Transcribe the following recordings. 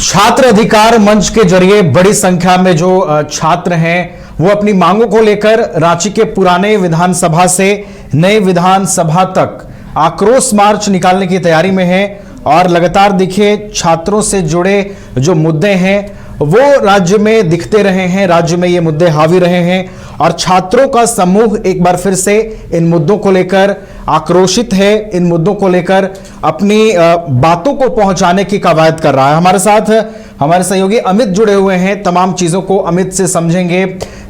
छात्र अधिकार मंच के जरिए बड़ी संख्या में जो छात्र हैं वो अपनी मांगों को लेकर रांची के पुराने विधानसभा से नए विधानसभा तक आक्रोश मार्च निकालने की तैयारी में है। और लगातार देखिए छात्रों से जुड़े जो मुद्दे हैं वो राज्य में दिखते रहे हैं, राज्य में ये मुद्दे हावी रहे हैं और छात्रों का समूह एक बार फिर से इन मुद्दों को लेकर आक्रोशित है, इन मुद्दों को लेकर अपनी बातों को पहुंचाने की कवायद कर रहा है। हमारे साथ हमारे सहयोगी अमित जुड़े हुए हैं, तमाम चीजों को अमित से समझेंगे।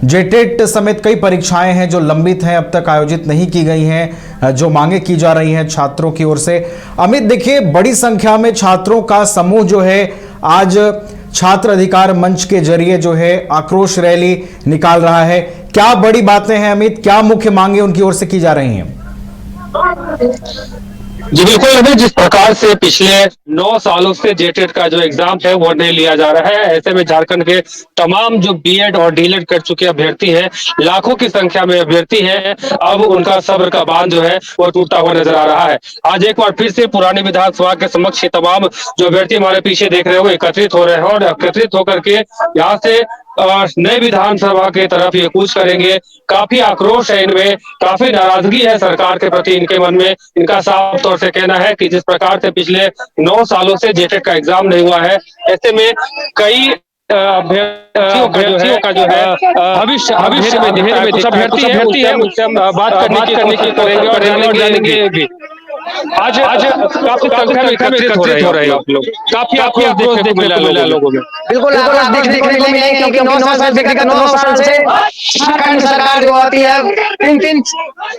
जेटेट समेत कई परीक्षाएं हैं जो लंबित हैं, अब तक आयोजित नहीं की गई हैं, जो मांगे की जा रही हैं छात्रों की ओर से। अमित देखिए, बड़ी संख्या में छात्रों का समूह जो है आज छात्र अधिकार मंच के जरिए जो है आक्रोश रैली निकाल रहा है। क्या बड़ी बातें हैं अमित, क्या मुख्य मांगे उनकी ओर से की जा रही हैं? जी बिल्कुल अभी जिस प्रकार से पिछले 9 सालों से जेटेट का जो एग्जाम है वो नहीं लिया जा रहा है, ऐसे में झारखंड के तमाम जो बीएड और डीएलएड कर चुके अभ्यर्थी हैं, लाखों की संख्या में अभ्यर्थी हैं, अब उनका सब्र का बांध जो है वो टूटता हुआ नजर आ रहा है। आज एक बार फिर से पुरानी विधानसभा के समक्ष तमाम जो अभ्यर्थी हमारे पीछे देख रहे हो एकत्रित हो रहे हैं और एकत्रित होकर के यहाँ से नए विधानसभा के तरफ ये कूच करेंगे। काफी आक्रोश है इनमें, काफी नाराजगी है सरकार के प्रति इनके मन में। इनका साफ तौर से कहना है कि जिस प्रकार से पिछले 9 सालों से जेटेट का एग्जाम नहीं हुआ है, ऐसे में कई अभ्यर्थियों का जो है भविष्य में कुछ अभ्यर्थी है उनसे हम बात करने की करेंगे और जानेंगे भी। आज काफी संख्या में एकत्रित हो रहे हैं आप लोग, काफी आक्रोश देखने को मिला लोगों में। बिल्कुल आक्रोश देखने को मिलेंगे क्योंकि 9 साल से झारखंड सरकार जो आती है 3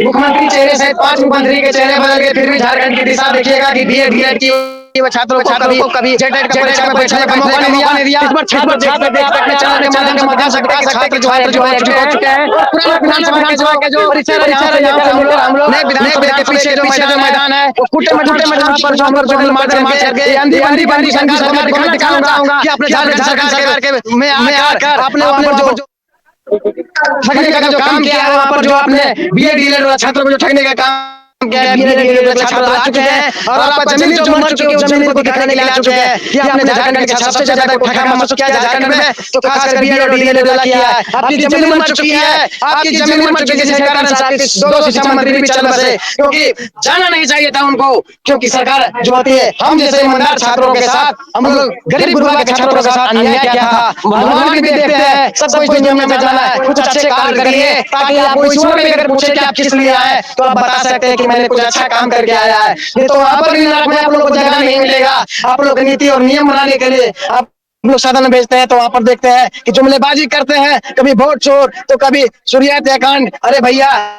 मुख्यमंत्री चेहरे से 5 मुख्यमंत्री के चेहरे बदल के फिर भी झारखंड की दिशा देखिएगा कि बीएड की छात्रों को कभी जेटेट की परीक्षा में बैठने का मौका नहीं दिया। इस बार छात्र अपने चैनल के माध्यम से बता सकते हैं छात्र जो है हो चुके हैं। पुराना विधानसभा के जो परिसर है यहाँ से हम लोग नए विधानसभा के पीछे जो मैदान है वो कुटे मैदान पर जो हम लोग जुगल मार करके अंधी बंदी सरकार को दिखाना चाहूंगा कि अपने झारखंड सरकार के में आकर आपने वहां पर जो ठगने का जो काम किया है, वहां पर जो आपने बीएड डीएलएड छात्रों को जो ठगने का काम छात्र आ चुके हैं और आपका जमीन जो मर चुके हैं उस जमीन को दिखाने के लिए आ चुके हैं कि आपने झारखंड के छात्रों से ज्यादा ठगा महसूस किया झारखंड में, तो खासकर बीएड और डीएलएड वाला किया है। आपकी जमीन मर चुकी है, आपकी जमीन मर चुकी है, जिसके कारण आपके 2 शिक्षा मंत्री भी चल बसे, क्योंकि जाना नहीं चाहिए था उनको। क्योंकि सरकार जो होती है हम जैसे ईमानदार छात्रों के साथ, हम लोग गरीब गुरबा के छात्रों के साथ अन्याय किया था। भगवान भी देखते हैं, सब कुछ दुनिया में जाना है, कुछ अच्छे कार्य करिए ताकि आपको ईश्वर भी अगर पूछे कि आप किस लिए आए तो आप बता सकते हैं कि मैंने कुछ अच्छा काम करके आया है। नहीं तो वहां पर भी नरक में आप लोगों को जगह नहीं मिलेगा। आप लोग नीति और नियम बनाने के लिए आप लोग साधन भेजते हैं तो वहां पर देखते हैं कि जुमलेबाजी करते हैं, कभी वोट चोर तो कभी सूर्य हत्याकांड। अरे भैया,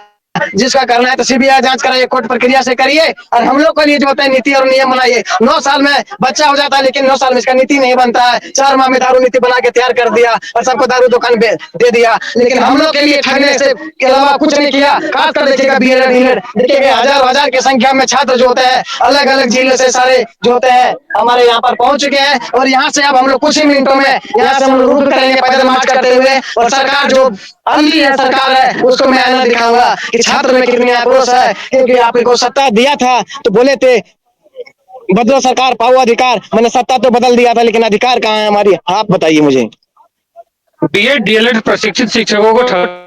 जिसका करना है तो सीबीआई जांच कराइए, कोर्ट प्रक्रिया से करिए और हम लोग के लिए जो होता है नीति और नियम बनाइए। 9 साल में बच्चा हो जाता है लेकिन 9 साल में इसका नीति नहीं बनता है। 4 माह में दारू नीति बना के तैयार कर दिया और सबको दारू दुकान दे दिया, लेकिन हम लोग के लिए ठगने से के अलावा कुछ नहीं किया। खासकर देखिएगा बीएड देखिएगा हजार की संख्या में छात्र जो होते हैं अलग अलग जिले से सारे जो होते हैं हमारे यहाँ पर पहुंच चुके हैं और यहाँ से अब हम लोग कुछ ही मिनटों में यहाँ से हम लोग रुक करेंगे पैदल मार्च करते हुए। और सरकार जो अंधी है सरकार है उसको मैं आईना दिखाऊंगा कि छात्र में कितनी आक्रोश है। क्योंकि आपको सत्ता दिया था तो बोले थे बदलो सरकार पाओ अधिकार, मैंने सत्ता तो बदल दिया था लेकिन अधिकार कहाँ है हमारी, आप बताइए मुझे। बीएड डीएलएड प्रशिक्षित शिक्षकों को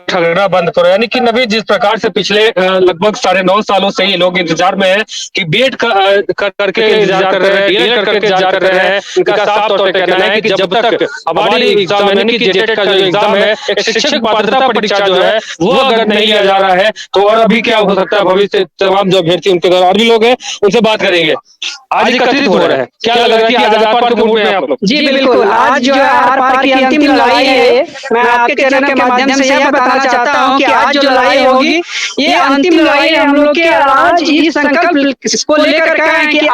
ठगना बंद करो। यानी कि नबी जिस प्रकार से पिछले लगभग 9.5 सालों से ये लोग इंतजार में है कि बीएड करके इंतजार कर रहे हैं, डीएलएड करके इंतजार कर रहे हैं। इनका साफ तौर पे कहना है कि जब तक हमारी एग्जाम यानी कि जेटेट का जो एग्जाम है, एक शिक्षक पात्रता परीक्षा जो है वो अगर नहीं लिया जा रहा है तो और अभी क्या हो सकता है भविष्य। तमाम जो अभ्यर्थी उनके घर और भी लोग हैं उनसे बात करेंगे। आज एकत्रित हो रहे हैं, क्या लग रहा है कि आज आर पार के मूड में हैं आप लोग? जी बिल्कुल, आज जो है आर पार की अंतिम लड़ाई है। मैं आपके चैनल के माध्यम से यह बताना चाहता हूं कि आज जो लड़ाई होगी ये अंतिम लड़ाई है हम लोग के। आज इस संकल्प को लेकर कहा है कि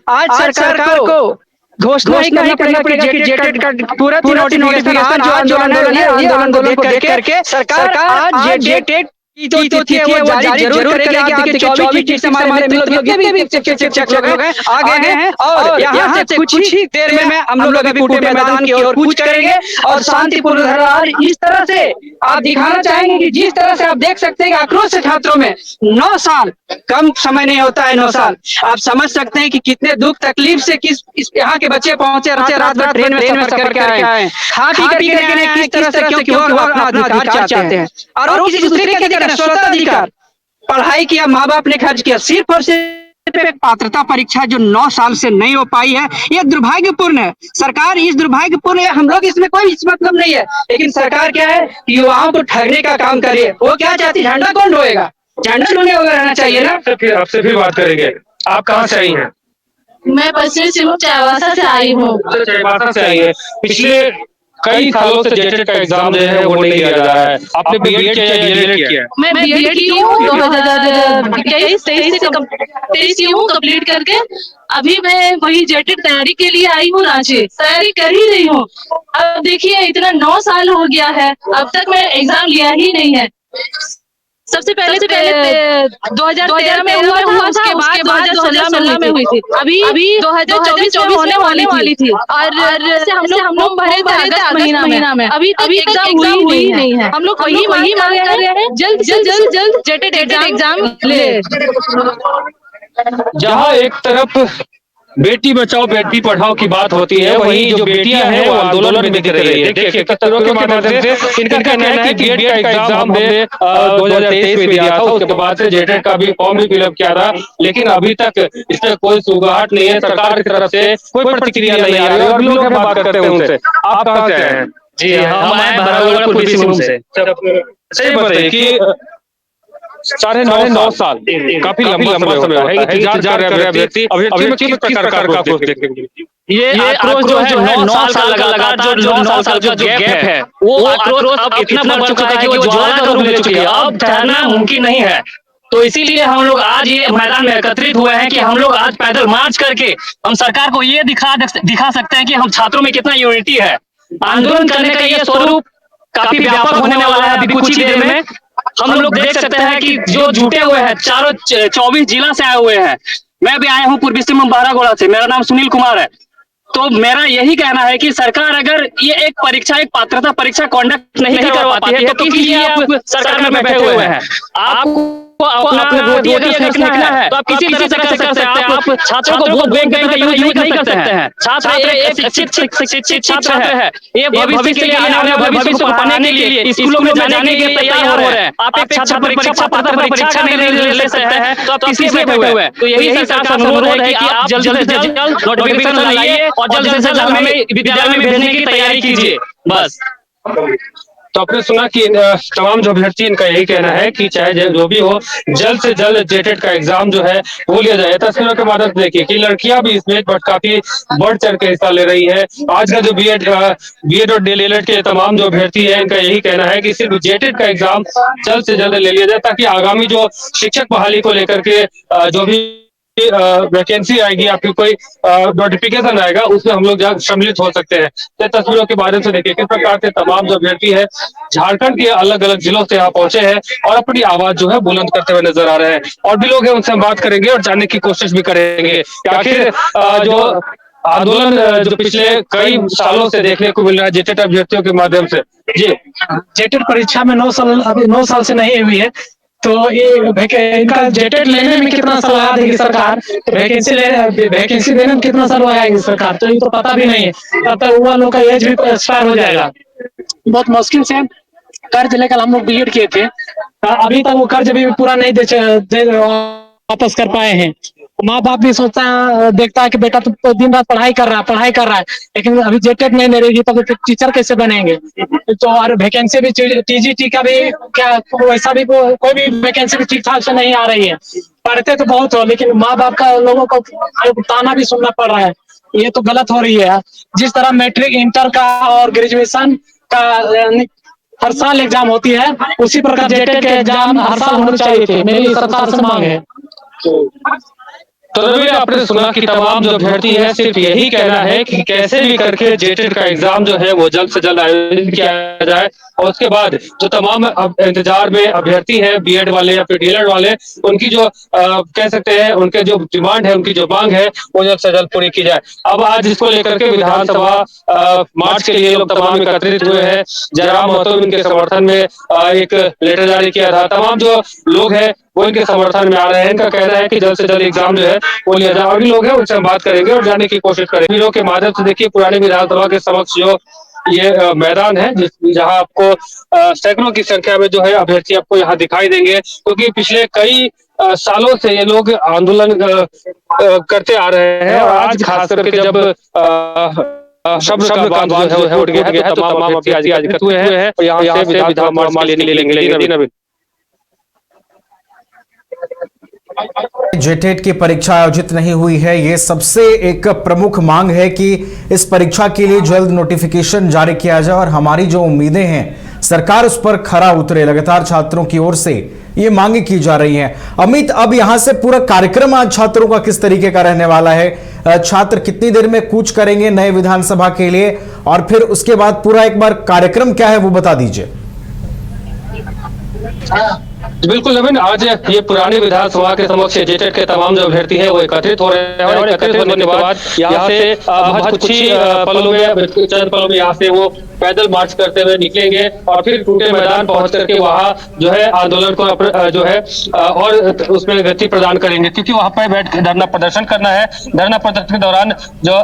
आज सरकार को घोषणा ही करना पड़ेगा कि जेटेट का पूरा नोटिफिकेशन आज जो आंदोलन है आंदोलन को देख करके सरकार आज जेटेट जो तिथि है वो जारी जरूर करेंगे। आप देखिए 24 चीज से हमारे मित्र लोग जितने भी शिक्षक लोग हैं आगे हैं और यहाँ से कुछ ही देर में हम लोग अभी कूटे मैदान की ओर कूच करेंगे और शांतिपूर्ण धरना इस तरह से आप दिखाना चाहेंगे कि जिस तरह से आप देख सकते हैं कि आक्रोश छात्रों में 9 साल कम समय नहीं होता है। 9 साल आप समझ सकते हैं कि कितने दुख तकलीफ से किस यहाँ के बच्चे पहुंचे रात भर ट्रेन में सफर करके आए, खा पी करके आए, किस तरह से क्योंकि वो अपना अधिकार चाहते हैं और वो किसी दूसरे के अधिकार स्वतंत्राधिकार पढ़ाई किया, माँ बाप ने खर्च किया, सिर्फ और सिर्फ एक पात्रता परीक्षा जो 9 साल से नहीं हो पाई है। ये दुर्भाग्यपूर्ण है। सरकार इस दुर्भाग्यपूर्ण है, हम लोग इसमें कोई मतलब नहीं है, लेकिन सरकार क्या है कि युवाओं को ठगने का काम कर रही है। वो क्या चाहती है, झंडा कौन ढोएगा, झंडा ढोने वगैरह रहना चाहिए ना। फिर आपसे फिर बात करेंगे। आप कहाँ से आई हैं? मैं पश्चिम सिंहभूम चाईबासा से आई हूँ। चाईबासा से आई है। पिछले कई सालों से जेटेट का एग्जाम जो है वो नहीं लिया जा रहा है। आपने बीएड किया या डीएलएड किया? मैं बीएड की हूँ 2023 की हूँ कंप्लीट करके। अभी मैं वही जेटेट तैयारी के लिए आई हूँ रांची, तैयारी कर ही रही हूँ। अब देखिए इतना 9 साल हो गया है, अब तक मैं एग्जाम लिया ही नहीं है। सबसे पहले 2013 में हुआ था, उसके बाद 2016 में हुई थी, अभी 2024 में होने वाली थी और हम लोग भरे थे अगस्त महीना में। अभी तक एग्जाम हुई नहीं है। हम लोग वही मांग रहे हैं जल्द जेटेट एग्जाम ले। जहाँ एक तरफ बेटी बचाओ बेटी पढ़ाओ की बात होती है, वहीं जो बेटियां हैं वो आंदोलन में दिख रही है। देखिए तस्वीरों के माध्यम से इनका कहना है कि बीएड का एग्जाम हमने 2023 में दिया था, उसके बाद से जेटेट का भी फॉर्म भी फिलअप किया था, लेकिन अभी तक इसमें कोई सुगाहट नहीं है। सरकार की तरफ से कोई प्रतिक्रिया नहीं आ रही है। और लोग बात करते हैं उनसे। आप कहाँ से आए हैं? जी हम आए बराबर पूर्वी सिंहभूम से। सही बताइए कि 9.5 साल काफी लंबा समय है। इंतजार कर रहे अभ्यर्थी में किस प्रकार का आक्रोश देखने को मिला? ये आक्रोश जो है 9 साल लगातार जो 9 साल का जो गैप है वो आक्रोश अब इतना बढ़ चुका है कि वो ज्वाला का रूप ले चुकी है। अब ठहरना मुमकिन नहीं है। तो इसीलिए हम लोग आज ये मैदान में एकत्रित हुए हैं कि हम लोग आज पैदल मार्च करके हम सरकार को ये दिखा सकते हैं कि हम छात्रों में कितना यूनिटी है। आंदोलन करने का ये स्वरूप काफी व्यापक होने वाला है। अभी कुछ ही देर में हम लोग देख सकते हैं कि जो जुटे हुए हैं चारों 24 जिला से आए हुए हैं। मैं भी आया हूँ पूर्वी सिंहभूम बारागोड़ा से। मेरा नाम सुनील कुमार है। तो मेरा यही कहना है कि सरकार अगर ये एक पात्रता परीक्षा कंडक्ट नहीं करवा पाती है तो किस लिए आप सरकार में बैठे हुए हैं? आपको अपना रोटी अगर सेकना है तो आप किसी तरह से कर सकते हैं। आप छात्रों को वोट बैंक का यूज नहीं कर सकते हैं। छात्र एक शिक्षित छात्र है, ये भविष्य के लिए आने वाले भविष्य को पढ़ाने के लिए स्कूलों में जाने के लिए तैयार हो रहे हैं। आप एक छात्र पात्रता परीक्षा नहीं ले सकते हैं तो आप किस लिए बैठे हुए हैं? तो यही सरकार से अनुरोध है कि आप जल्द से जल्द नोटिफिकेशन लाइए और जल्द से जल्द हमें विद्यालय में भेजने की तैयारी कीजिए। बस। तो आपने सुना कि तमाम जो अभ्यर्थी इनका यही कहना है कि चाहे जो भी हो जल्द से जल्द जेटेट का एग्जाम जो है वो लिया जाए। तस्वीरों के माध्यम से देखिए कि लड़कियां भी इसमें काफी बढ़ चढ़ के हिस्सा ले रही है। आज का जो बीएड और डीएलएड के तमाम जो अभ्यर्थी है इनका यही कहना है कि सिर्फ जेटेट का एग्जाम जल्द से जल्द ले लिया जाए ताकि आगामी जो शिक्षक बहाली को लेकर के जो भी वैकेंसी आएगी, आपकी कोई नोटिफिकेशन आएगा, उसमें हम लोग सम्मिलित हो सकते हैं। तो तस्वीरों के माध्यम से देखिए किस प्रकार से तमाम जो अभ्यर्थी है झारखंड के अलग अलग जिलों से यहाँ पहुंचे हैं और अपनी आवाज जो है बुलंद करते हुए नजर आ रहे हैं। और भी लोग हैं, उनसे हम बात करेंगे और जानने की कोशिश भी करेंगे कि आखिर जो आंदोलन जो पिछले कई सालों से देखने को मिल रहा है जेटेट अभ्यर्थियों के माध्यम से। जी, जेटेट परीक्षा में 9 साल से नहीं हुई है, तो ये इनका जेटेट लेने में कितना साल लगा देगी सरकार, वैकेंसी देने में कितना साल लगाएगी सरकार, तो ये तो पता भी नहीं है। तब तक युवा लोग का एज भी एक्सपायर हो जाएगा। बहुत मुश्किल से कर्ज लेकर हम लोग बीएड किए थे, अभी तक वो कर्ज भी पूरा नहीं दे वापस कर पाए हैं। माँ बाप भी देखता है कि बेटा तो दिन रात पढ़ाई कर रहा है, लेकिन अभी जेटेट नहीं मिलेगी तो टीचर कैसे बनेंगे? तो और वैकेंसी भी टीजीटी का भी क्या वैसा भी कोई भी वैकेंसी भी ठीक ठाक से नहीं आ रही है। पढ़ते तो बहुत हो, लेकिन माँ बाप का लोगों को ताना भी सुनना पड़ रहा है। ये तो गलत हो रही है। जिस तरह मैट्रिक, इंटर का और ग्रेजुएशन का हर साल एग्जाम होती है, उसी प्रकार जेटेट के एग्जाम हर साल होने चाहिए थे। मेरी सरकार से मांग है। तो नवीन, आपने सुना कि तमाम जो अभ्यर्थी है सिर्फ यही कहना है कि कैसे भी करके जेटेट का एग्जाम जो है वो जल्द से जल्द आयोजित किया जाए, और उसके बाद जो तमाम इंतजार में अभ्यर्थी हैं बीएड वाले या फिर डीएलएड वाले, उनकी जो कह सकते हैं उनके जो डिमांड है, उनकी जो मांग है, वो जल्द से जल्द पूरी की जाए। अब आज इसको लेकर के विधानसभा मार्च के लिए लोग तमाम एकत्रित हुए हैं। जयराम महतो इनके समर्थन में एक लेटर जारी किया था। तमाम जो लोग हैं वो इनके समर्थन में आ रहे हैं। इनका कहना है कि जल्द से जल्द एग्जाम जो है वो लिया जाए। अभी लोग हैं उनसे हम बात करेंगे और जानने की कोशिश करेंगे। वीडियो के माध्यम से देखिए पुराने विधानसभा के समक्ष जो ये मैदान है, जहां आपको सैकड़ों की संख्या में जो है अभ्यर्थी आपको यहाँ दिखाई देंगे, क्योंकि पिछले कई सालों से ये लोग आंदोलन करते आ रहे हैं। और आज खास करके जब शब्द का बांध जो है उठ गया है, तो तमाम अभ्यर्थी आज एकत्रित हुए हैं और यहाँ से विधानसभा मार्च के लिए निकलेंगे। जेटेट की परीक्षा आयोजित नहीं हुई है, ये सबसे एक प्रमुख मांग है कि इस परीक्षा के लिए जल्द नोटिफिकेशन जारी किया जाए और हमारी जो उम्मीदें हैं सरकार उस पर खरा उतरे। लगातार छात्रों की ओर से ये मांगे की जा रही हैं। अमित, अब यहां से पूरा कार्यक्रम आज छात्रों का किस तरीके का रहने वाला है? छात्र कितनी देर में कूच करेंगे नए विधानसभा के लिए, और फिर उसके बाद पूरा एक बार कार्यक्रम क्या है वो बता दीजिए। बिल्कुल नवीन, आज ये पुराने विधानसभा के समक्ष जेटेट के तमाम जो अभ्यर्थी हैं वो एकत्रित हो रहे हैं और एकत्रित होने के बाद यहाँ से कुछ ही चंद पलों में यहाँ से वो पैदल मार्च करते हुए निकलेंगे और फिर टूटे मैदान पहुंच करके वहाँ जो है आंदोलन को जो है और उसमें गति प्रदान करेंगे, क्योंकि वहाँ पर बैठ धरना प्रदर्शन करना है। धरना प्रदर्शन के दौरान जो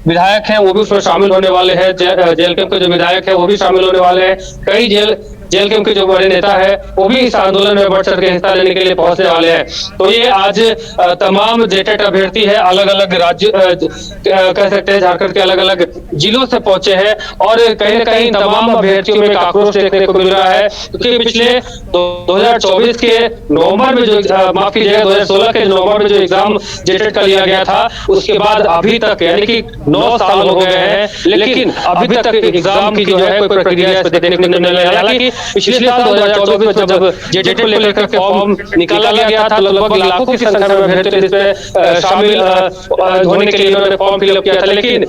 विधायक हैं वो भी उसमें शामिल होने वाले हैं। जेल कैंप के जो विधायक है वो भी शामिल होने वाले हैं। कई जेल कैंप के जो बड़े नेता है वो भी इस आंदोलन में बढ़ चढ़ के हिस्सा लेने के लिए पहुंचने वाले हैं। तो ये आज तमाम जेटेट अभ्यर्थी है अलग अलग राज्य कह सकते हैं झारखंड के अलग अलग जिलों से पहुंचे हैं और कहीं न कहीं तमाम अभ्यर्थियों में आक्रोश देखने को मिल रहा है, क्योंकि पिछले 2024 के नवंबर में जो 2016 के नवंबर में जो एग्जाम जेटेट का लिया गया था, उसके बाद अभी तक यानी कि 9 साल हो गए हैं, लेकिन अभी तक एग्जाम की जो है कोई प्रक्रिया देखने को नहीं मिली। हालांकि पिछले साल 2024 में जब जेटेट को लेकर के फॉर्म निकाला गया था, तो लगभग लाखों की संख्या में अभ्यर्थी इसमें शामिल होने के लिए उन्होंने फॉर्म फिलअप किया था, लेकिन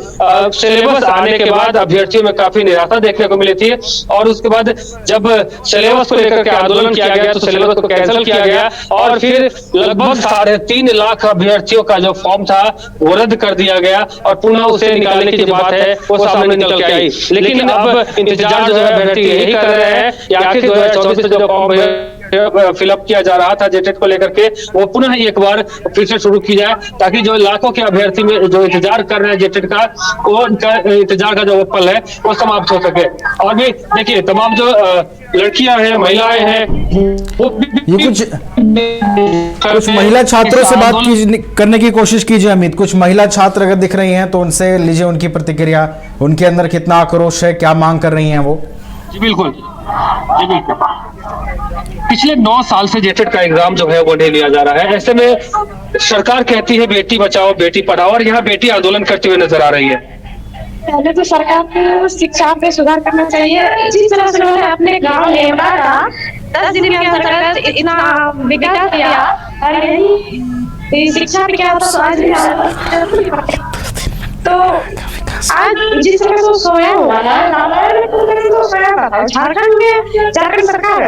सिलेबस आने के बाद अभ्यर्थियों में काफी निराशा देखने को मिली थी। और उसके बाद जब सिलेबस को लेकर के आंदोलन किया गया तो सिलेबस को कैंसिल किया गया और फिर लगभग 3.5 लाख अभ्यर्थियों का जो फॉर्म था वो रद्द कर दिया गया और पुनः उसे निकालने की जो बात है वो सामने निकल के आई। लेकिन अब इंतजार जो है अभ्यर्थी यही कर रहे हैं कि आखिर 2024 में जो फॉर्म फिलअप किया जा रहा था जेटेट को लेकर के वो पुनः एक बार फिर से शुरू की जाए, ताकि जो लाखों के अभ्यर्थी में जो इंतजार कर रहे हैं जेटेट का, वो उनका इंतजार का जो पल है वो समाप्त हो सके। और भी देखिए तमाम जो लड़कियां हैं, महिलाएं हैं, वो कुछ महिला छात्रों से बात करने की कोशिश कीजिए अमित। कुछ महिला छात्र अगर दिख रही हैं तो उनसे लीजिए उनकी प्रतिक्रिया, उनके अंदर कितना आक्रोश है, क्या मांग कर रही हैं वो। जी बिल्कुल, जी बिल्कुल। पिछले 9 साल से जेटेट का एग्जाम जो है वो नहीं लिया जा रहा है। ऐसे में सरकार कहती है बेटी बचाओ बेटी पढ़ाओ और यहाँ बेटी आंदोलन करते हुए नजर आ रही है। पहले तो सरकार को शिक्षा पे सुधार करना चाहिए। जिस तरह से उन्होंने अपने गांव में 10 दिन के अंतर्गत इतना विकास किया, शिक्षा पे क्या होता तो आज जिस तरह से सोया हुआ है तो सोया झारखंड सरकार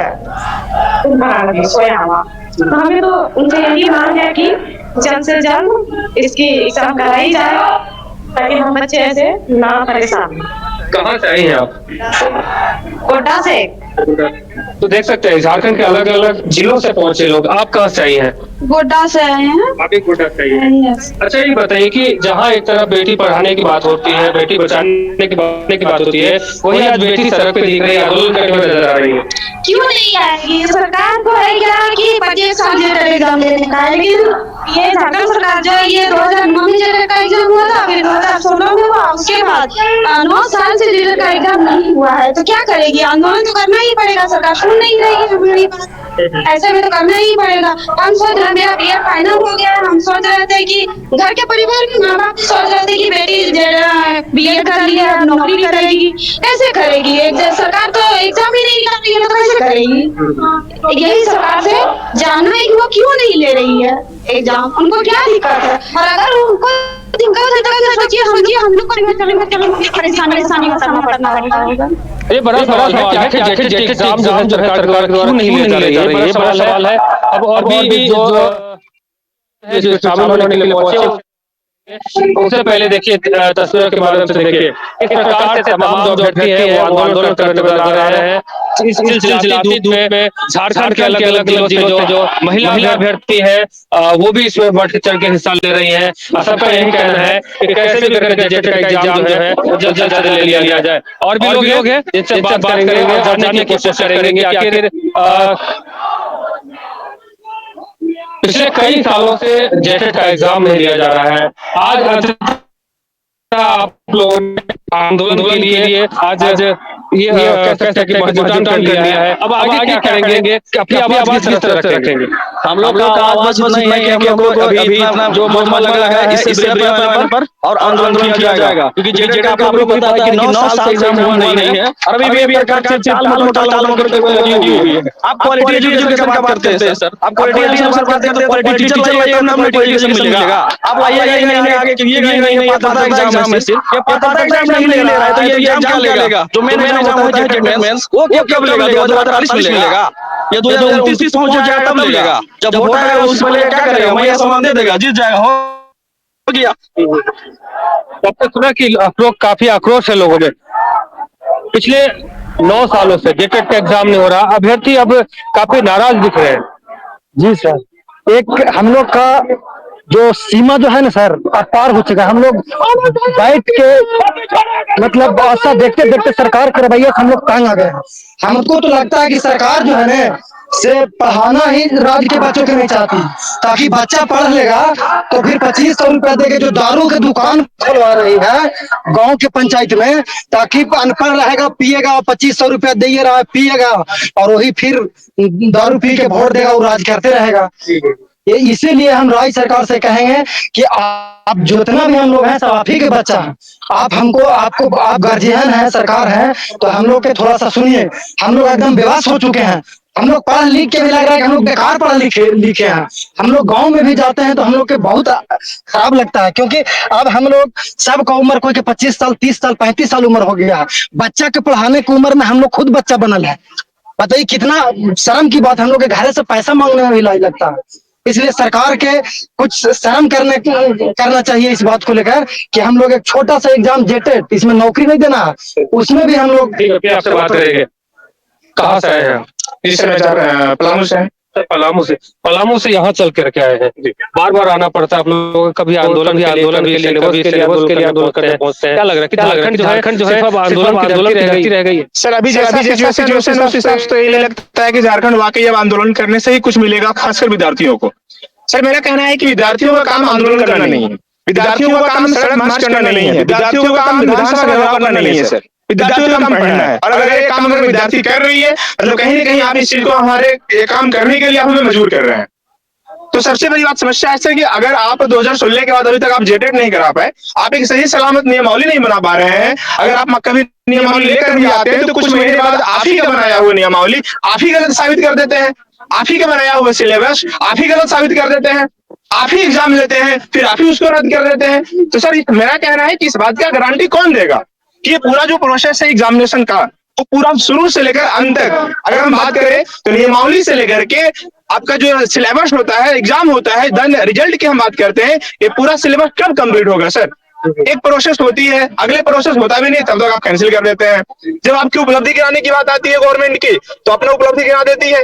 सोया हुआ। तो हमें तो उनसे यही मांग है कि जल्द से जल्द इसकी एग्जाम कराई जाए ताकि हम बच्चे ऐसे ना परेशान। कहाँ से आई हैं आप? कोटा से। तो देख सकते हैं झारखंड के अलग अलग जिलों से पहुंचे लोग। आप कहाँ से आई हैं? गोड्डा से आए हैं। आप भी गोड्डा से आई हैं? अच्छा ये बताइए कि जहाँ एक तरफ बेटी पढ़ाने की बात होती है, बेटी बचाने की बात होती है, वही आज बेटी सड़क पे दिख रही है, आंदोलन करते हुए नजर आ रही है। क्यों नहीं आएगी? सरकार को है क्या कि 25 साल जेटेट एग्जाम लेने का, लेकिन ये झारखंड सरकार जो है ये 2009 में जेटेट का एग्जाम हुआ था, फिर 2016 में हुआ, उसके बाद 9 साल से जेटेट का एग्जाम नहीं हुआ है। तो क्या करेगी? आंदोलन तो करना ही पड़ेगा। सरकार सुन नहीं रही है हमारी बात, ऐसे में तो करना ही पड़ेगा। हम सोच रहे मेरा बीए फाइनल हो गया, हम सोच रहे थे कि घर के परिवार के माँ बाप सोच रहे थे कि बेटी बीएड जेटेड कर लिया है, अब नौकरी करेगी, कैसे करेगी? सरकार तो एग्जाम ही नहीं निकाल रही है, तो कैसे करेगी? यही सरकार से जानना है कि वो क्यों नहीं ले रही है एग्जाम, उनको क्या दिक्कत है? और अगर उनको दिक्कत है तो सोचिए हम लोग को परेशानी का सामना करना पड़ेगा। ये बड़ा सवाल है कि जेटेड एग्जाम जो है सरकार क्यों नहीं ले जा रही है, बड़ा सवाल है। अब और भी जो शामिल होने के लिए पहुंचे उससे पहले देखिए तस्वीरों के माध्यम से देखिए इस प्रकार से तमाम जो अभ्यर्थी है वो आंदोलन करते हुए नजर आ रहे हैं। इस चिलचिलाती धूप में झारखंड के अलग अलग जिलों से जो महिला अभ्यर्थी है वो भी इसमें बढ़ चढ़ के हिस्सा ले रही है। सबका यही कहना है कि कैसे भी करके जेटेड का एग्जाम जो है वो जल्द से जल्द ले लिया जाए। और भी लोग हैं जिनसे बात करेंगे और जानने की कोशिश करेंगे कि आखिर पिछले कई सालों से जेटेड का एग्जाम नहीं लिया जा रहा है। आज आप लोगों ने आंदोलन के लिए आज ये कैसे कि जुटान कर लिया है। अब आगे क्या करेंगे, अपनी आवाज किस तरह से रखेंगे? हम लोग का आवाज नहीं है कि हम लोग को अभी इतना जो मोहम्मद लगा है इससे बड़े पर और आंदोलन किया जाएगा, क्योंकि जेटेड का आप लोग को पता है कि 9 साल से एग्जाम हुआ नहीं है और अभी भी सरकार चाल मटोल करते हुए लगी हुई है। आप क्वालिटी एजुकेशन की बात करते हैं सर, आप क्वालिटी एजुकेशन की बात करते हैं तो क्वालिटी टीचर लाइए तब ना क्वालिटी एजुकेशन मिलेगा। आप लाइएगा ही नहीं आगे कि ये नहीं पता था एग्जाम में सिर्फ ये पता था एग्जाम नहीं ले रहा है तो ये एग्जाम क्या लेगा? जो मेन एग्जाम होता है जेटेड मेंस वो कब लेगा? 2048 में लेगा या 2029 पहुंच जाएगा तब लेगा। जब वोट आएगा उस पहले क्या करेगा? मैं सामान दे देगा, जीत जाएगा, हो गया। तब तक सुना कि लोग काफी आक्रोश है लोगों में। पिछले 9 सालों से जेटेड का एग्जाम नहीं हो रहा, अभ्यर्थी अब काफी नाराज दिख रहे हैं। जी सर, एक हम लोग का जो सीमा जो है ना सर पार हो चुका है। हम लोग बैठ के मतलब ऐसा देखते देखते सरकार के रवैये से हम लोग तंग आ गए हैं। हमको तो लगता है कि सरकार जो है ना से पढ़ाना ही राज्य के बच्चों के नहीं चाहती, ताकि बच्चा पढ़ लेगा तो फिर 2500 रुपया देके जो दारू की दुकान खोलवा रही है गांव के पंचायत में, ताकि अनपढ़ रहेगा पिएगा 2500 रुपया दे रहा है पिएगा और वही फिर दारू पी के वोट देगा, वो राज करते रहेगा। ये इसीलिए हम राज्य सरकार से कहेंगे कि आप जितना भी हम लोग हैं सब आप ही के बच्चा हैं। आप गार्जियन है, सरकार है, तो हम लोग के थोड़ा सा सुनिए। हम लोग एकदम बेबस हो चुके हैं। हम लोग पढ़ लिख के भी लग रहा है कि हम लोग बेकार पढ़ लिखे हैं। हम लोग गांव में भी जाते हैं तो हम लोग के बहुत खराब लगता है, क्योंकि अब हम लोग सबका उम्र कोई के 25 साल 30 साल 35 साल उम्र हो गया। बच्चा के पढ़ाने की उम्र में हम लोग खुद बच्चा बनल है। बताइए कितना शर्म की बात, हम लोग के घर से पैसा मांगने में भी लाज लगता है। इसलिए सरकार के कुछ शर्म करना चाहिए इस बात को लेकर कि हम लोग एक छोटा सा एग्जाम जेटेड, इसमें नौकरी नहीं देना, उसमें भी हम लोग आपसे बात करेंगे। कहाँ से आए हैं? पलामू से। पलामू से यहाँ चल के आए हैं। बार बार आना पड़ता है आप लोगों को, कभी आंदोलन के लिए सिलेबस के लिए आंदोलन करते पहुंचते हैं। क्या लग रहा है कि झारखंड जो है सिर्फ आंदोलन की रह गई है? सर अभी जैसा सिचुएशन है उस हिसाब से तो ये लगता है कि झारखंड वाकई अब आंदोलन करने से ही कुछ मिलेगा, खासकर विद्यार्थियों को। सर मेरा कहना है कि विद्यार्थियों का काम आंदोलन करना नहीं है, विद्यार्थियों का काम सड़क मार्च करना नहीं है, विद्यार्थियों का काम विधानसभा घेराव करना नहीं है। सर विद्यार्थियों का काम पढ़ना है, और अगर ये काम अगर विद्यार्थी कर रही है मतलब कहीं ना कहीं आप इस चीज को हमारे ये काम करने के लिए आप हमें मजबूर कर रहे हैं। तो सबसे बड़ी बात समस्या है सर कि अगर आप 2016 के बाद अभी तक आप जेटेड नहीं करा पाए, आप एक सही सलामत नियमावली नहीं बना पा रहे हैं। अगर आप कभी नियमावली लेकर भी आते हैं तो कुछ महीने बाद आप ही का बनाया हुआ नियमावली आप ही गलत साबित कर देते हैं, आप ही का बनाया हुआ सिलेबस आप ही गलत साबित कर देते हैं, आप ही एग्जाम लेते हैं फिर आप ही उसको रद्द कर देते हैं। तो सर मेरा कहना है कि इस बात का गारंटी कौन देगा कि ये पूरा जो प्रोसेस है एग्जामिनेशन का वो पूरा शुरू से लेकर अंत तक अगर हम बात करें तो नियमावली से लेकर के आपका जो सिलेबस होता है, एग्जाम होता है, देन रिजल्ट की हम बात करते हैं, ये पूरा सिलेबस कब कंप्लीट होगा? सर एक प्रोसेस होती है, अगले प्रोसेस होता भी नहीं, तब तक आप कैंसिल कर देते हैं। जब आपकी उपलब्धि गिराने की बात आती है गवर्नमेंट की तो अपना उपलब्धि गिरा देती है।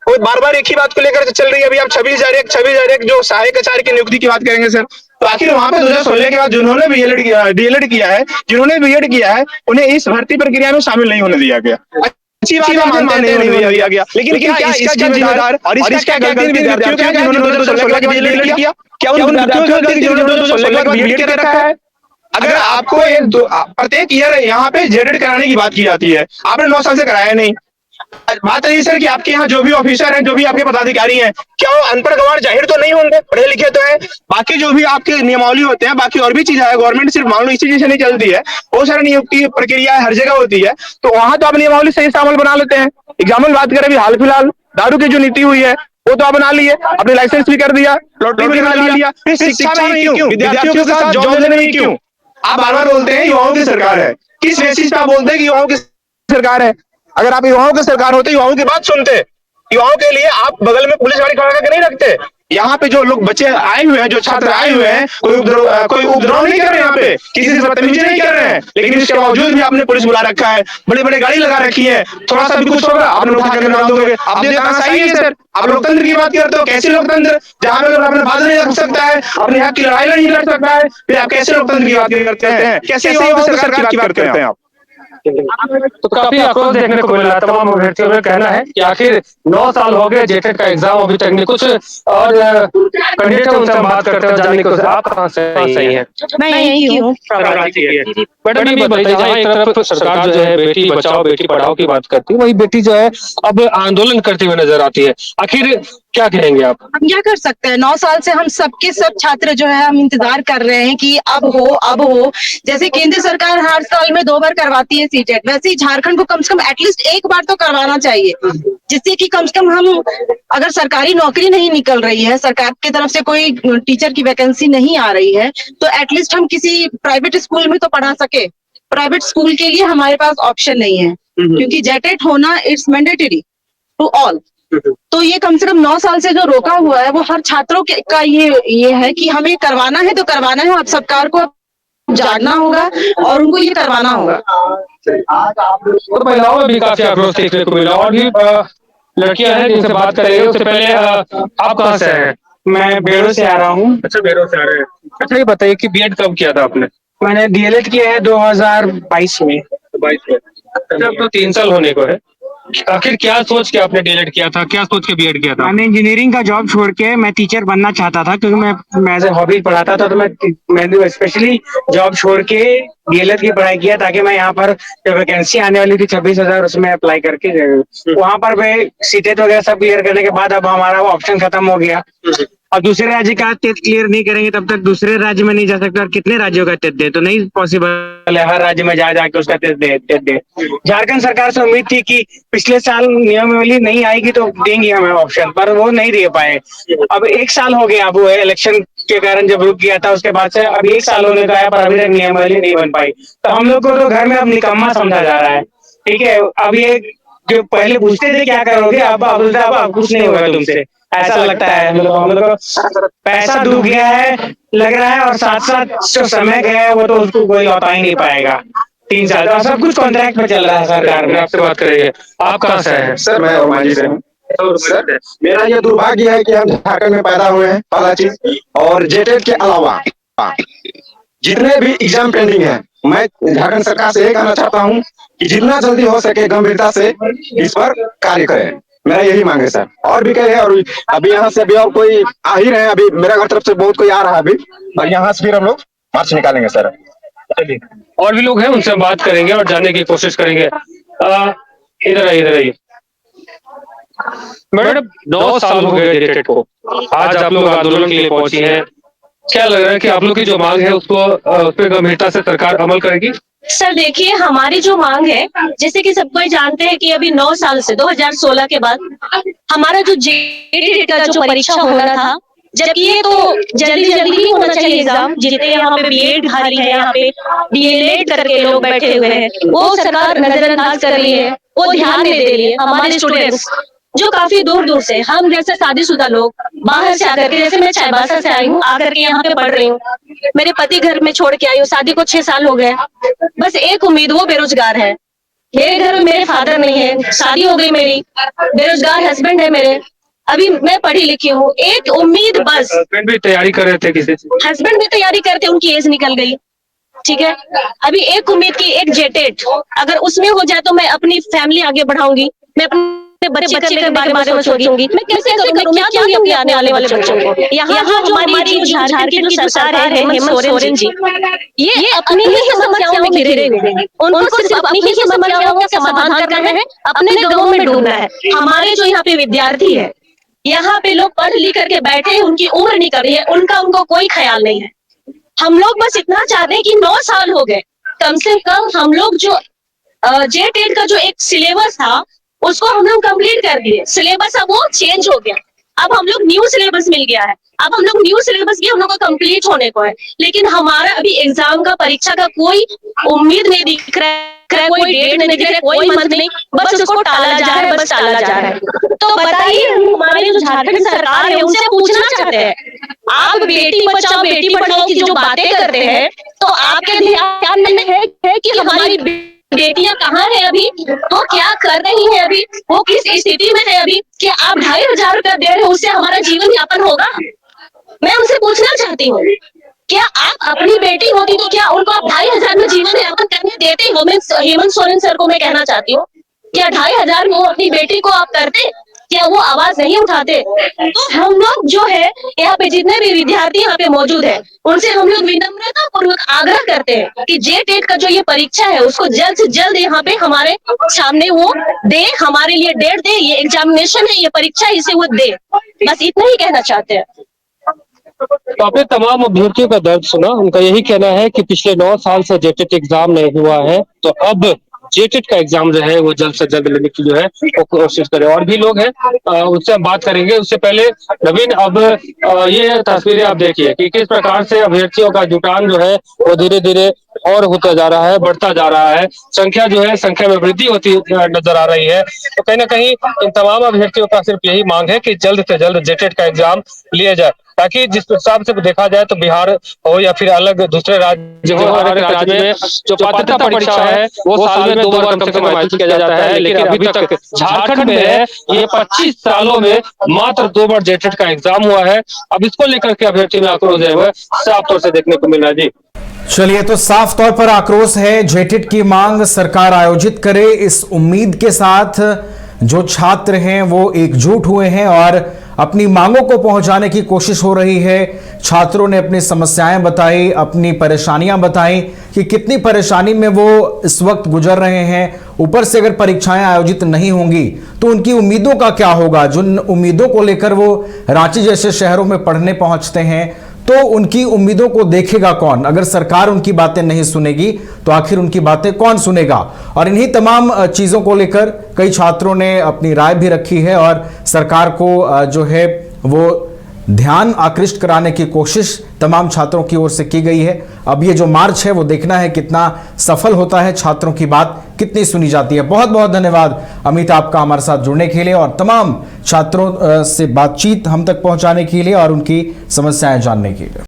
वो बार बार एक ही बात को लेकर चल रही है। अभी आप 26,001 जो सहायक आचार्य की नियुक्ति की बात करेंगे सर, तो आखिर वहां पे 2016 के बाद जिन्होंने डीएलएड किया है, जिन्होंने बीएड किया है, उन्हें इस भर्ती प्रक्रिया में शामिल नहीं होने दिया गया। अच्छी बात है, मानते नहीं दिया गया, लेकिन क्या इसका जिम्मेदार और इसका गलती विद्यार्थियों का जिन्होंने 2016 के बाद डीएलएड किया? क्या उन विद्यार्थियों का गलती जिन्होंने 2016 के बाद बीएड कर रखा है? अगर आपको प्रत्येक ईयर यहाँ पे जेटेड कराने की बात की जाती है, आपने 9 साल से कराया नहीं, बात है सर कि आपके यहाँ जो भी ऑफिसर हैं, जो भी आपके पदाधिकारी हैं, क्या वो अनपढ़ गंवार जाहिर तो नहीं होंगे, पढ़े लिखे तो है। बाकी जो भी आपके नियमावली होते हैं, बाकी और भी चीजें है, गवर्नमेंट सिर्फ मान लो इसी चीज से नहीं चलती है, बहुत सारी नियुक्ति प्रक्रिया हर जगह होती है, तो वहां तो आप नियमावली सही से अमल बना लेते हैं। एग्जाम्पल बात करें, अभी हाल फिलहाल दारू की जो नीति हुई है वो तो आप बना लिए, अपने लाइसेंस भी कर दिया, लॉटरी भी बना लिया, फिर शिक्षा में क्यों, विद्यार्थियों के साथ जॉब देने में क्यों? आप बार बार बोलते हैं युवाओं की सरकार है, किस बेसिस पे आप बोलते हैं कि युवाओं की सरकार है? अगर आप युवाओं की सरकार होते, युवाओं की बात सुनते, युवाओं के लिए आप बगल में पुलिस गाड़ी खड़ा करके नहीं रखते। यहाँ पे जो लोग बच्चे आए हुए हैं, जो छात्र आए हुए हैं, कोई उपद्रव नहीं कर रहे हैं, यहाँ पे किसी से बदतमीजी नहीं कर रहे हैं, लेकिन इसके बावजूद भी आपने पुलिस बुला रखा है, बड़े बड़े गाड़ी लगा रखी है, थोड़ा सा भी कुछ होगा आपने उठा कर डाल दोगे। आप ये कहाँ सही है सर? आप लोकतंत्र की बात करते हो, कैसे लोकतंत्र जहाँ पे लोग अपने बात नहीं रख सकता है, अपने हक की लड़ाई नहीं लड़ सकता है, फिर आप कैसे लोकतंत्र की बात करते हैं? कैसे सरकार की बात करते हैं आप? तो काफी आक्रोश देखने को मिल रहा है। तमाम अभ्यर्थियों का कहना है कि आखिर 9 साल हो गए जेटेट का एग्जाम अभी तक नहीं, कुछ और कैंडिडेट उनसे हम बात करते हैं जानने को। आप कहाँ से सही है? मैं यही हूँ। मैडम ये बताइए, जहाँ एक तरफ सरकार जो है बेटी बचाओ बेटी पढ़ाओ की बात करती है, वही बेटी जो है अब आंदोलन करती हुई नजर आती है, आखिर क्या कहेंगे आप? हम क्या कर सकते हैं? 9 साल से हम सबके सब छात्र जो है हम इंतजार कर रहे हैं कि अब हो। जैसे केंद्र सरकार हर साल में 2 बार करवाती है सीटेट, वैसे ही झारखंड को कम से कम एटलीस्ट एक बार तो करवाना चाहिए, जिससे कि कम से कम हम, अगर सरकारी नौकरी नहीं निकल रही है, सरकार की तरफ से कोई टीचर की वैकेंसी नहीं आ रही है, तो एटलीस्ट हम किसी प्राइवेट स्कूल में तो पढ़ा सके। प्राइवेट स्कूल के लिए हमारे पास ऑप्शन नहीं है, क्योंकि जेटेट होना इट्स मैंडेटरी टू ऑल। तो ये कम से कम 9 साल से जो रोका हुआ है वो हर छात्रों का ये है कि हमें करवाना है तो करवाना है। अब सरकार को जागना होगा और उनको ये करवाना होगा। और महिलाओं में भी काफी आक्रोश देखने को मिला, और भी लड़कियां हैं जिनसे बात करेंगे। उससे पहले आप कहाँ से हैं? मैं बेरों से आ रहा हूँ। अच्छा, बेरों से आ रहे हैं। अच्छा, ये बताइए कि बीएड कब किया था आपने? मैंने डीएलएड किया है 2022 में। 22 में। अच्छा, अब तो 3 साल होने को है। आखिर क्या सोच के आपने डीएलएड किया था, क्या सोच के बीएड किया था? मैंने इंजीनियरिंग का जॉब छोड़ के मैं टीचर बनना चाहता था, क्योंकि मैं एज ए हॉबी पढ़ाता था, तो मैं स्पेशली जॉब छोड़ के डीएलएड की पढ़ाई किया, ताकि मैं यहाँ पर जो वैकेंसी आने वाली थी 26,000 उसमें अप्लाई करके वहाँ पर मैं सीटेट वगैरह सब क्लियर करने के बाद अब हमारा वो ऑप्शन खत्म हो गया। और दूसरे राज्य का टेट क्लियर नहीं करेंगे तब तक दूसरे राज्य में नहीं जा सकते, और कितने राज्यों का टेट दे, तो नहीं पॉसिबल है हर राज्य में जाके उसका टेट दे। झारखंड सरकार से उम्मीद थी कि पिछले साल नियमावली नहीं आएगी तो देंगे हमें ऑप्शन, पर वो नहीं दे पाए। अब 1 साल हो गया, अब वो इलेक्शन के कारण जब रुक गया था, उसके बाद से अब 1 साल होने का है, पर अभी तक नियमावली नहीं बन पाई। तो हम लोग को तो घर में अब निकम्मा समझा जा रहा है। ठीक है, अब ये जो पहले पूछते थे क्या करोगे, अब कुछ नहीं होगा तुमसे, ऐसा लगता है। हम लोग को पैसा डूब गया है लग रहा है, और साथ साथ जो समय गया है वो तो उसको कोई लौटा ही नहीं पाएगा। 3 साल और सब कुछ कॉन्ट्रैक्ट में चल रहा है सरकार में। आपसे बात करेंगे, आप कहाँ से हैं? सर मैं रोमांची से हूँ। सर मेरा ये दुर्भाग्य है कि हम झारखंड में पैदा हुए हैं, पहला चीज, और जेटेट के अलावा जितने भी एग्जाम पेंडिंग है, मैं झारखंड सरकार से ये कहना चाहता हूँ कि जितना जल्दी हो सके गंभीरता से इस पर कार्य करें। मेरा यही मांग है सर। और भी कहे, और अभी यहाँ से अभी और कोई आ ही रहे हैं, अभी मेरा घर तरफ से बहुत कोई आ रहा है अभी, और यहाँ से फिर हम लोग मार्च निकालेंगे सर। और भी लोग हैं, उनसे बात करेंगे और जानने की कोशिश करेंगे। इधर आइए। मैडम, 9 साल हो गए जेटेट को, आज आप लोग आंदोलन के लिए पहुंची हैं, क्या लग रहा है कि आप लोग की जो मांग है उसको उस पर गंभीरता से सरकार अमल करेगी? सर देखिए, हमारी जो मांग है, जैसे कि सब कोई जानते हैं कि अभी 9 साल से 2016 के बाद हमारा जो जेटेट का जो परीक्षा होना था, जबकि ये तो जल्दी ही होना चाहिए एग्जाम, जितने यहाँ पे बीएड भारी है, यहाँ पे डीएलएड करके लोग बैठे हुए हैं, वो सरकार नजरअंदाज कर रही है, वो ध्यान नहीं दे रही है। हमारे स्टूडेंट्स जो काफी दूर से, हम जैसे शादीशुदा लोग बाहर से आकर के, जैसे मैं चाईबासा से आई हूँ, आकर के यहाँ पे पढ़ रही हूँ, मेरे पति घर में छोड़ के आई हूँ, शादी को 6 साल हो गए, बस एक उम्मीद, वो बेरोजगार है। मेरे घर में मेरे फादर नहीं है, शादी हो गई मेरी, बेरोजगार हस्बैंड है मेरे, अभी मैं पढ़ी लिखी हूँ, एक उम्मीद बस। हस्बैंड भी तैयारी कर रहे थे किसी से? हस्बैंड भी तैयारी करते, उनकी एज निकल गई। ठीक है, अभी एक उम्मीद की, एक जेटेट, अगर उसमें हो जाए तो मैं अपनी फैमिली आगे बढ़ाऊंगी, मैं अपने बच्चे करने के बारे में सोचूंगी, मैं कैसे करूँ, मैं क्या दूंगी आने वाले बच्चों को। यहाँ जो हमारी झारखंड की जो सरकार है, हेमंत सोरेन जी, ये अपनी ही समस्याओं में घिरे हुए हैं। उनको सिर्फ अपनी ही समस्याओं का समाधान करना है, अपने गाँव में ढूंढना है। हमारे जो यहाँ पे विद्यार्थी है, यहाँ पे लोग पढ़ लिख करके बैठे हैं, उनकी उम्र निकल रही है, उनको कोई ख्याल नहीं है। हम लोग बस इतना चाहते हैं कि 9 साल हो गए, कम से कम हम लोग जो JTET का जो एक सिलेबस था उसको हम लोग कंप्लीट कर दिए। सिलेबस अब वो चेंज हो गया, अब हम लोग न्यू सिलेबस मिल गया है, अब हम लोग न्यू सिलेबस भी हम लोग को कंप्लीट होने को है। लेकिन हमारा अभी एग्जाम का, परीक्षा का कोई उम्मीद नहीं दिख रहा है, कोई डेट नहीं दिख रहा है, कोई मंथ नहीं, बस उसको टाला जा रहा है, बस टाला जा रहा है। तो बताइए, हमारी जो झारखंड सरकार है उनसे पूछना चाहते हैं, आप बेटी बचाओ बेटी पढ़ाओ की जो बातें करते हैं, तो आपके ध्यान में है कि हमारी बेटियां कहाँ है अभी, वो क्या कर रही है अभी, वो किस स्थिति में है अभी, कि आप 2500 रुपया दे रहे हो, उससे हमारा जीवन यापन होगा? मैं उनसे पूछना चाहती हूँ, क्या आप अपनी बेटी होती तो क्या उनको आप 2500 में जीवन यापन करने देते हो? मैं हेमंत सोरेन सर को मैं कहना चाहती हूँ, क्या 2500 में वो अपनी बेटी को आप करते? क्या वो आवाज नहीं उठाते? तो हम लोग जो है यहाँ पे जितने भी विद्यार्थी यहाँ पे मौजूद है, उनसे हम लोग विनम्रता पूर्वक आग्रह करते हैं कि JTET का जो ये परीक्षा है उसको जल्द से जल्द यहाँ पे हमारे सामने वो दे, हमारे लिए डेट दे। ये एग्जामिनेशन है, ये परीक्षा, इसे वो दे, बस इतना ही कहना चाहते हैं। तो आपने तमाम अभ्यर्थियों का दर्द सुना। उनका यही कहना है कि पिछले 9 साल से JTET एग्जाम नहीं हुआ है, तो अब JTET का एग्जाम जो है वो जल्द से जल्द लेने की जो है वो कोशिश करें। और भी लोग हैं, उससे हम बात करेंगे। उससे पहले नवीन, अब ये तस्वीरें आप देखिए कि किस प्रकार से अभ्यर्थियों का जुटान जो है वो धीरे धीरे और होता जा रहा है, बढ़ता जा रहा है। संख्या जो है, संख्या में वृद्धि होती नजर आ रही है। तो कहीं ना कहीं इन तमाम अभ्यर्थियों का सिर्फ यही मांग है कि जल्द से जल्द JTET का एग्जाम लिया जाए, ताकि जिस हिसाब से देखा जाए तो बिहार हो या फिर अलग दूसरे राज्य हो, हर एक राज्य में जो पात्रता परीक्षा है वो साल में 2 बार कम से कम आयोजित किया जाता है। लेकिन अभी तक झारखंड में है ये 25 सालों में मात्र 2 बार JTET का एग्जाम हुआ है। अब इसको लेकर के अभ्यर्थी में आक्रोश है वो साफ तौर से देखने को मिल रहा है। जी चलिए, तो साफ तौर पर आक्रोश है, JTET की मांग सरकार आयोजित करे, इस उम्मीद के साथ जो छात्र हैं वो एकजुट हुए हैं और अपनी मांगों को पहुंचाने की कोशिश हो रही है। छात्रों ने अपनी समस्याएं बताई, अपनी परेशानियां बताई कि कितनी परेशानी में वो इस वक्त गुजर रहे हैं। ऊपर से अगर परीक्षाएं आयोजित नहीं होंगी तो उनकी उम्मीदों का क्या होगा? जिन उम्मीदों को लेकर वो रांची जैसे शहरों में पढ़ने पहुंचते हैं, तो उनकी उम्मीदों को देखेगा कौन? अगर सरकार उनकी बातें नहीं सुनेगी तो आखिर उनकी बातें कौन सुनेगा? और इन्हीं तमाम चीजों को लेकर कई छात्रों ने अपनी राय भी रखी है और सरकार को जो है वो ध्यान आकृष्ट कराने की कोशिश तमाम छात्रों की ओर से की गई है। अब ये जो मार्च है वो देखना है कितना सफल होता है, छात्रों की बात कितनी सुनी जाती है। बहुत बहुत धन्यवाद अमित आपका हमारे साथ जुड़ने के लिए और तमाम छात्रों से बातचीत हम तक पहुंचाने के लिए और उनकी समस्याएं जानने के लिए।